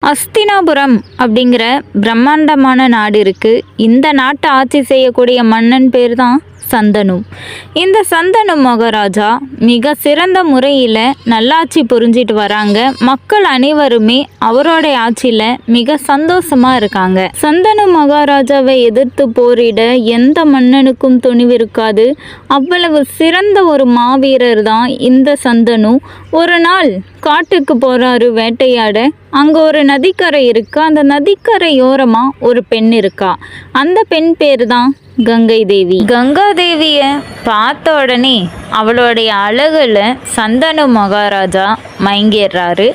அஸ்தினாபுரம் அப்படிங்கிற பிரம்மாண்டமான நாடு இருக்குது. இந்த நாட்டை ஆட்சி செய்யக்கூடிய மன்னன் பேர் தான் சந்தனு. இந்த சந்தனு மகாராஜா மிக சிறந்த முறையில் நல்லாட்சி புரிஞ்சிட்டு வராங்க. மக்கள் அனைவருமே அவரோடைய ஆட்சியில் மிக சந்தோஷமாக இருக்காங்க. சந்தனு மகாராஜாவை எதிர்த்து போரிட எந்த மன்னனுக்கும் துணிவு இருக்காது. அவ்வளவு சிறந்த ஒரு மாவீரர் தான் இந்த சந்தனு. ஒரு நாள் காட்டுக்கு போகிறாரு வேட்டையாட. அங்கே ஒரு நதிக்கரை இருக்கு. அந்த நதிக்கரையோரமாக ஒரு பெண் இருக்கா. அந்த பெண் பேர் தான் கங்கை தேவி. கங்கா தேவியை பார்த்த உடனே அவளுடைய அழகுல சந்தனு மகாராஜா மயங்கிடுறாரு.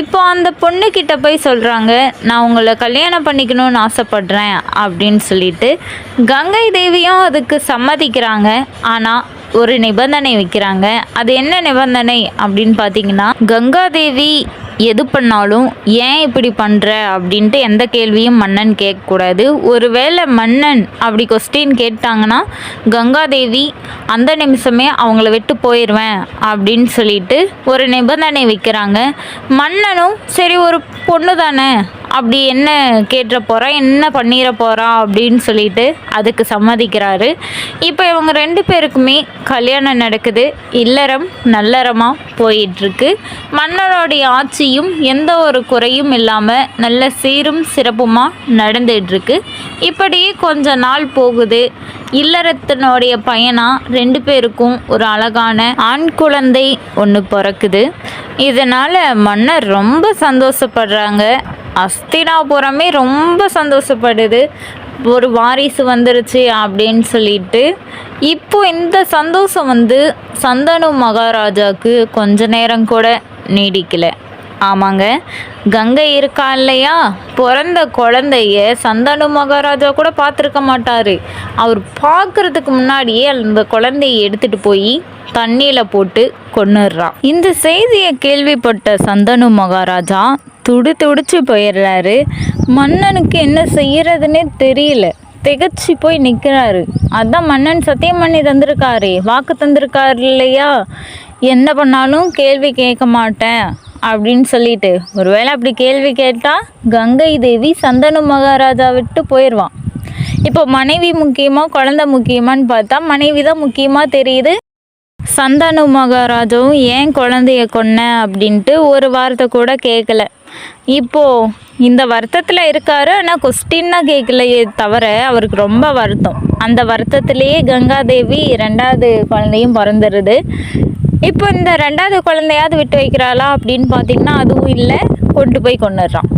இப்போ அந்த பொண்ணுக்கிட்ட போய் சொல்கிறாங்க, நான் உங்களை கல்யாணம் பண்ணிக்கணும்னு ஆசைப்படுறேன் அப்படின்னு சொல்லிட்டு கங்கை தேவியும் அதுக்கு சம்மதிக்கிறாங்க. ஆனால் ஒரு நிபந்தனை வைக்கிறாங்க. அது என்ன நிபந்தனை அப்படின்னு பார்த்தீங்கன்னா, கங்காதேவி எது பண்ணாலும் ஏன் இப்படி பண்ணுற அப்படின்ட்டு எந்த கேள்வியும் மன்னன் கேட்கக்கூடாது. ஒருவேளை மன்னன் அப்படி கொஸ்டின் கேட்டாங்கன்னா கங்காதேவி அந்த நிமிஷமே அவங்கள விட்டு போயிடுவேன் அப்படின்னு சொல்லிட்டு ஒரு நிபந்தனை வைக்கிறாங்க. மன்னனும் சரி, ஒரு பொண்ணு தானே, அப்படி என்ன கேட்டுற போகிறா, என்ன பண்ணிட போகிறா அப்படின்னு சொல்லிட்டு அதுக்கு சம்மதிக்கிறாரு. இப்போ இவங்க ரெண்டு பேருக்குமே கல்யாணம் நடக்குது. இல்லறம் நல்லறமாக போயிட்டுருக்கு. மன்னனுடைய ஆட்சியும் எந்த ஒரு குறையும் இல்லாமல் நல்ல சீரும் சிறப்புமாக நடந்துகிட்ருக்கு. இப்படியே கொஞ்ச நாள் போகுது. இல்லறத்தினுடைய பயனாக ரெண்டு பேருக்கும் ஒரு அழகான ஆண் குழந்தை ஒன்று பிறக்குது. இதனால் மன்னர் ரொம்ப சந்தோஷப்படுறாங்க. அஸ்தினாபுரமே ரொம்ப சந்தோஷப்படுது, ஒரு வாரிசு வந்துருச்சு அப்படின்னு சொல்லிட்டு. இப்போ இந்த சந்தோஷம் சந்தனு மகாராஜாவுக்கு கொஞ்ச நேரம் கூட நீடிக்கலை. ஆமாங்க, கங்கை இருக்கா இல்லையா, பிறந்த குழந்தைய சந்தனு மகாராஜா கூட பார்த்துருக்க மாட்டார். அவர் பார்க்குறதுக்கு முன்னாடியே அந்த குழந்தையை எடுத்துகிட்டு போய் தண்ணியில் போட்டு கொன்னுடுறான். இந்த செய்தியை கேள்விப்பட்ட சந்தனு மகாராஜா துடிச்சு போயிடுறாரு. மன்னனுக்கு என்ன செய்யறதுன்னே தெரியல, திகச்சு போய் நிற்கிறாரு. அதான் மன்னன் சத்தியம் பண்ணி தந்திருக்காரு, வாக்கு தந்திருக்காரு இல்லையா, என்ன பண்ணாலும் கேள்வி கேட்க மாட்டேன் அப்படின்னு சொல்லிட்டு. ஒருவேளை அப்படி கேள்வி கேட்டால் கங்கை தேவி சந்தனு மகாராஜா விட்டு போயிடுவான். இப்போ மனைவி முக்கியமாக குழந்தை முக்கியமானு பார்த்தா மனைவி தான் முக்கியமாக தெரியுது. சந்தனு மகாராஜாவும் ஏன் குழந்தைய கொன்ன அப்படின்ட்டு ஒரு வார்த்தை கூட கேட்கல. இப்போது இந்த வருத்தத்தில் இருக்காரு. ஆனால் கொஸ்டின்னா கேட்கலையே தவிர அவருக்கு ரொம்ப வருத்தம். அந்த வருத்தத்திலேயே கங்காதேவி ரெண்டாவது குழந்தையும் பிறந்துடுது. இப்போ இந்த ரெண்டாவது குழந்தையாவது விட்டு வைக்கிறாளா அப்படின்னு பார்த்தீங்கன்னா அதுவும் இல்லை, கொண்டு போய் கொன்னுடுறான்.